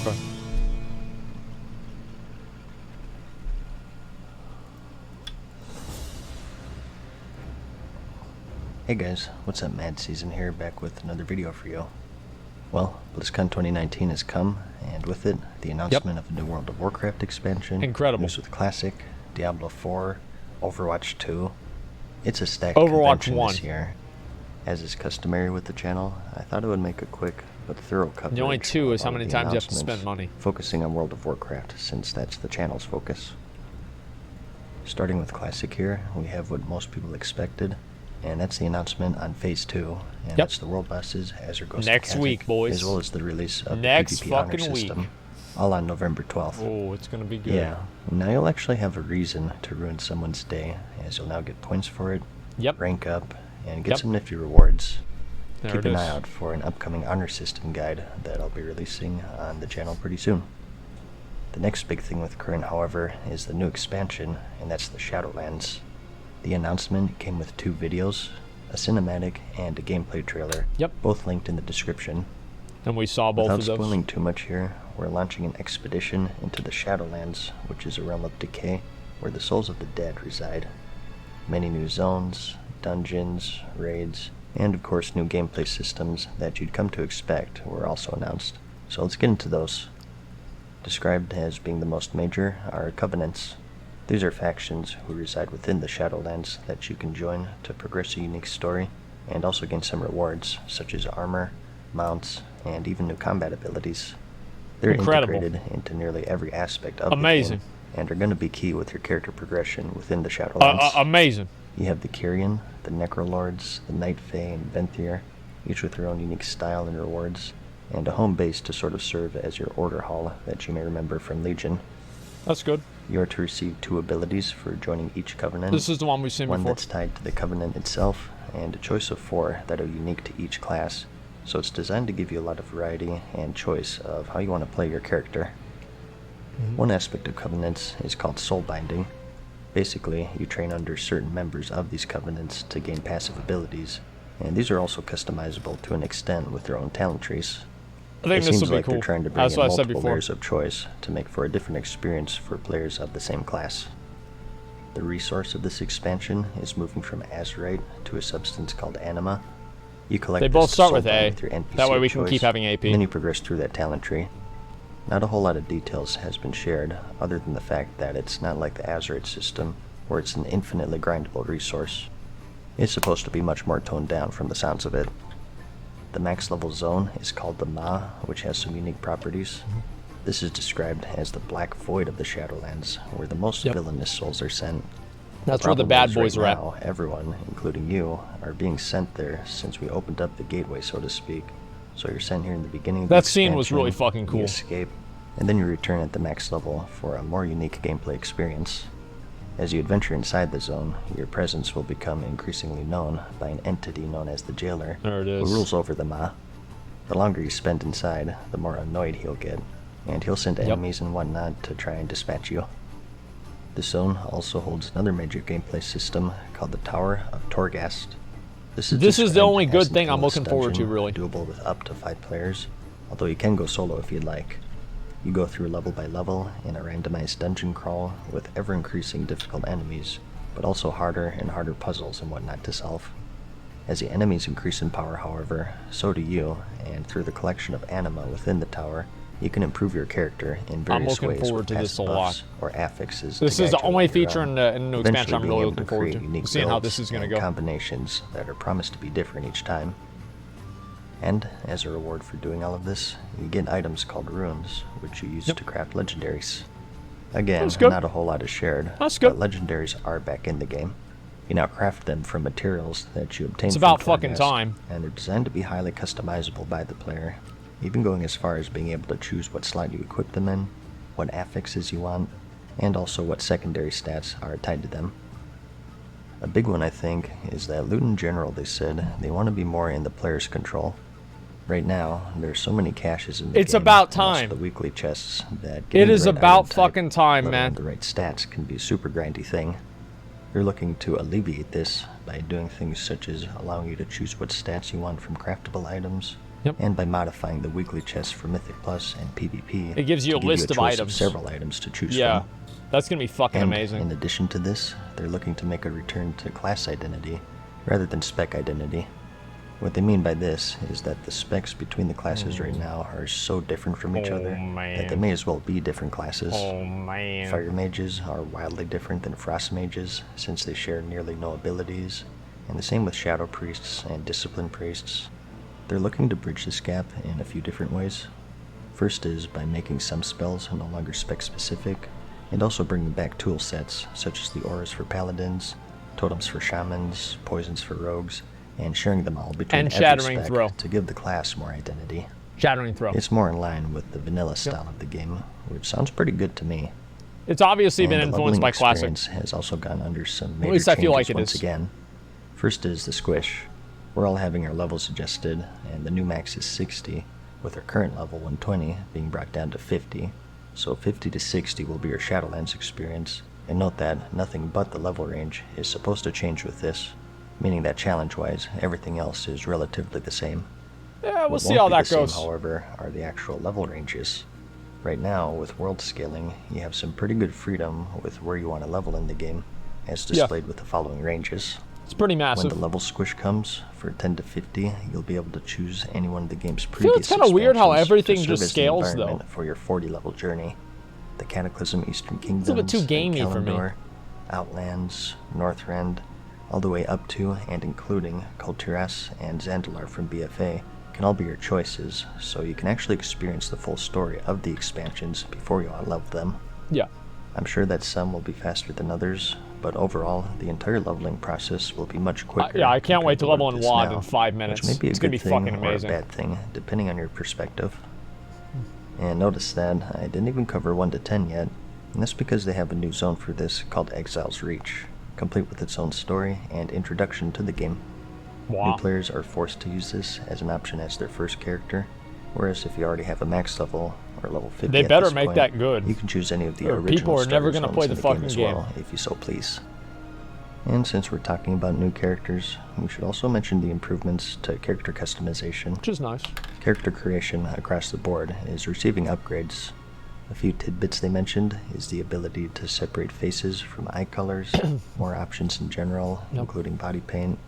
Okay. Hey guys, what's up? Madseason here, back with another video for you. Well, BlizzCon 2019 has come, and with it, the announcement of a new World of Warcraft expansion. Incredible. News with Classic, Diablo 4, Overwatch 2. It's a stacked Overwatch convention 1. this year. As is customary with the channel, I thought it would make a quick but thorough coverage. The only two is of how all many the times you have to spend announcements, money. focusing on World of Warcraft, since that's the channel's focus. Starting with Classic here, we have what most people expected, and that's the announcement on Phase 2, and that's the world bosses, Azure Ghost Next week, boys. as well as the release of Next the PvP honor fucking week. system, all on November 12th. Oh, it's gonna be good. Yeah, now you'll actually have a reason to ruin someone's day, as you'll now get points for it, rank up, and get some nifty rewards. Keep an eye out for an upcoming honor system guide that I'll be releasing on the channel pretty soon. The next big thing with current, however, is the new expansion, and that's the Shadowlands. The announcement came with 2 videos, a cinematic and a gameplay trailer, both linked in the description. And we saw both of those. Without spoiling too much here, we're launching an expedition into the Shadowlands, which is a realm of decay where the souls of the dead reside. Many new zones, dungeons, raids, and of course new gameplay systems that you'd come to expect were also announced. So let's get into those. Described as being the most major are Covenants. These are factions who reside within the Shadowlands that you can join to progress a unique story, and also gain some rewards, such as armor, mounts, and even new combat abilities. They're integrated into nearly every aspect of the game, and are going to be key with your character progression within the Shadowlands. Amazing. You have the Kyrian, the Necrolords, the Night Fae, and Venthyr, each with their own unique style and rewards, and a home base to sort of serve as your order hall that you may remember from Legion. That's good. You are to receive 2 abilities for joining each covenant. This is the one we've seen before. One that's tied to the covenant itself, and a choice of 4 that are unique to each class. So it's designed to give you a lot of variety and choice of how you want to play your character. One aspect of covenants is called soul binding. Basically, you train under certain members of these covenants to gain passive abilities, and these are also customizable to an extent with their own talent trees. I think it this seems will like be cool. They're trying to bring in what multiple layers of choice to make for a different experience for players of the same class. The resource of this expansion is moving from azurite to a substance called anima. You collect They both start with A. with your NPC that way we choice, can keep having AP. And then you progress through that talent tree. Not a whole lot of details has been shared, other than the fact that it's not like the azurite system, where it's an infinitely grindable resource. It's supposed to be much more toned down from the sounds of it. The max level zone is called the Ma, which has some unique properties. This is described as the black void of the Shadowlands, where the most villainous souls are sent. That's where the bad boys are at. Everyone, including you, are being sent there since we opened up the gateway, so to speak. So you're sent here in the beginning of the expansion. That scene was really fucking cool. You escape, and then you return at the max level for a more unique gameplay experience. As you adventure inside the zone, your presence will become increasingly known by an entity known as the Jailer, There it is. who rules over the Ma. The longer you spend inside, the more annoyed he'll get, and he'll send enemies and whatnot to try and dispatch you. The zone also holds another major gameplay system called the Tower of Torghast. This is the only good thing I'm looking forward to, really. Doable with up to 5 players, although you can go solo if you'd like. You go through level by level in a randomized dungeon crawl with ever-increasing difficult enemies, but also harder and harder puzzles and whatnot to solve. As the enemies increase in power, however, so do you, and through the collection of anima within the tower, you can improve your character in various ways with passive buffs or affixes. This is the only feature in the new expansion I'm really looking forward to. Seeing how this is going to go. Combinations that are promised to be different each time. And, as a reward for doing all of this, you get items called runes, which you use to craft legendaries. Again, not a whole lot is shared, but legendaries are back in the game. You now craft them from materials that you obtain from about fucking time. And they're designed to be highly customizable by the player, even going as far as being able to choose what slot you equip them in, what affixes you want, and also what secondary stats are tied to them. A big one, I think, is that loot in general, they said, they want to be more in the player's control. Right now, there's so many caches in the game. It's about time. The weekly chests that it is about fucking time, man. The right stats can be a super grindy thing. You're looking to alleviate this by doing things such as allowing you to choose what stats you want from craftable items, Yep. And by modifying the weekly chests for Mythic Plus and PvP, it gives you a list of items. Several items to choose from. Yeah, that's gonna be fucking amazing. In addition to this, they're looking to make a return to class identity rather than spec identity. What they mean by this is that the specs between the classes right now are so different from each other that they may as well be different classes. Fire mages are wildly different than frost mages since they share nearly no abilities, and the same with shadow priests and discipline priests. They're looking to bridge this gap in a few different ways. First is by making some spells no longer spec specific, and also bringing back tool sets such as the auras for paladins, totems for shamans, poisons for rogues, and sharing them all between every spec to give the class more identity. Shattering Throw. It's more in line with the vanilla style of the game, which sounds pretty good to me. It's obviously been influenced by Classic. Has also gone under some major At least I feel like changes once again. First is the squish. We're all having our levels adjusted, and the new max is 60, with our current level 120 being brought down to 50. So 50 to 60 will be your Shadowlands experience, and note that nothing but the level range is supposed to change with this, meaning that challenge-wise, everything else is relatively the same. Yeah, we'll see how that goes. However, are the actual level ranges. Right now, with world scaling, you have some pretty good freedom with where you want to level in the game, as displayed with the following ranges. It's pretty massive. When the level squish comes, for 10 to 50, you'll be able to choose any one of the game's previous it's kind of weird how everything just scales, though. For your 40-level journey. The Cataclysm Eastern Kingdoms, it's a bit too gamey for me. Outlands, Northrend, all the way up to and including Kultiras and Zandalar from BFA can all be your choices, so you can actually experience the full story of the expansions before you level them. Yeah. I'm sure that some will be faster than others, but overall, the entire leveling process will be much quicker. Yeah, I can't wait to level in WoD in 5 minutes. Which may be a it's good gonna be thing fucking amazing. Or a bad thing, depending on your perspective. And notice that I didn't even cover 1 to 10 yet, and that's because they have a new zone for this called Exile's Reach, complete with its own story and introduction to the game. Wow. New players are forced to use this as an option as their first character, whereas if you already have a max level or level 50 they better make that good. You can choose any of the original people are never going to play the fucking game as well, if you so please. And since we're talking about new characters, we should also mention the improvements to character customization. Which is nice. Character creation across the board is receiving upgrades. A few tidbits they mentioned is the ability to separate faces from eye colors, more options in general, including body paint.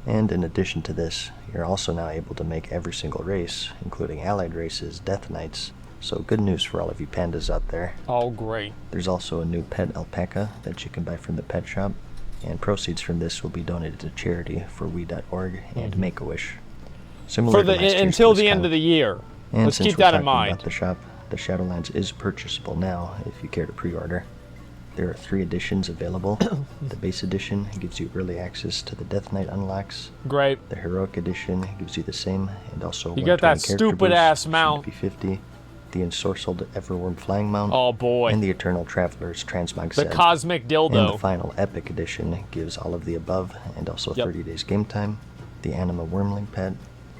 And in addition to this, you're also now able to make every single race, including allied races, Death Knights. So good news for all of you pandas out there. Oh, great. There's also a new pet alpaca that you can buy from the pet shop, and proceeds from this will be donated to charity for we.org and Make-A-Wish. Similar to last year's until the end of the year. And let's keep that in mind. About the shop, the Shadowlands is purchasable now if you care to pre-order. There are 3 editions available. The base edition gives you early access to the Death Knight unlocks. Great. The heroic edition gives you the same, and also you get that stupid ass mount. P50, the ensorcelled Everworm flying mount. Oh boy. And the Eternal Traveler's transmog set. The cosmic dildo. And the final epic edition gives all of the above, and also 30 days game time, the Anima Wormling pet,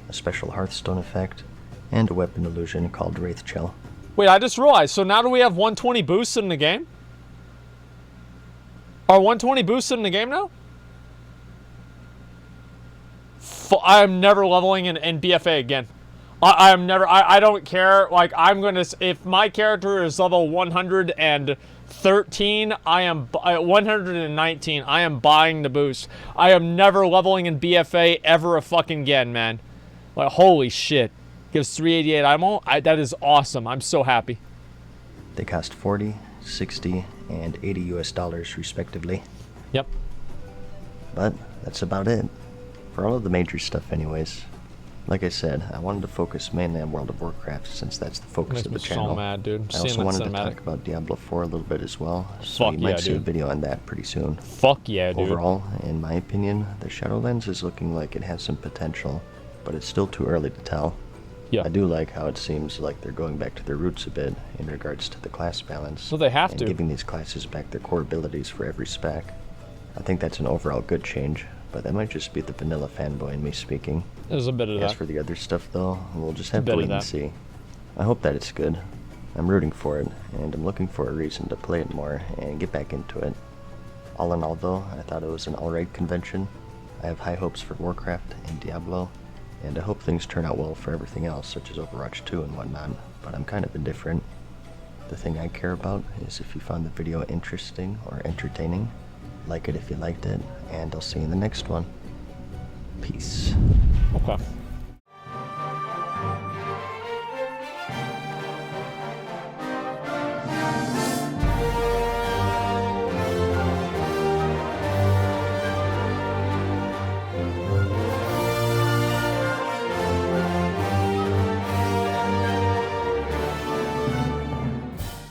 a special Hearthstone effect, and a weapon illusion called Wraith Chill. Wait, I just realized. So now do we have 120 boosts in the game? Are 120 boosted in the game now? I'm never leveling in BFA again. I'm never. I don't care. Like, I'm gonna. If my character is level 113, I am 119. I am buying the boost. I am never leveling in BFA ever a fucking again, man. Like, holy shit. Gives 388 ammo. That is awesome. I'm so happy. They cost 40, 60, and $80 respectively. Yep. But that's about it. For all of the major stuff anyways. Like I said, I wanted to focus mainly on World of Warcraft since that's the focus of the channel. So mad, dude. I also wanted to talk about Diablo 4 a little bit as well, so you might see a video on that pretty soon. Fuck yeah, dude. Overall, in my opinion, the Shadowlands is looking like it has some potential, but it's still too early to tell. Yeah. I do like how it seems like they're going back to their roots a bit in regards to the class balance. Well, they have to. And giving these classes back their core abilities for every spec. I think that's an overall good change, but that might just be the vanilla fanboy in me speaking. There's a bit of that. As for the other stuff, though, we'll just have to wait and see. I hope that it's good. I'm rooting for it, and I'm looking for a reason to play it more and get back into it. All in all, though, I thought it was an alright convention. I have high hopes for Warcraft and Diablo, And I hope things turn out well for everything else, such as Overwatch 2 and whatnot, but I'm kind of indifferent. The thing I care about is if you found the video interesting or entertaining. Like it if you liked it, and I'll see you in the next one. Peace. Okay.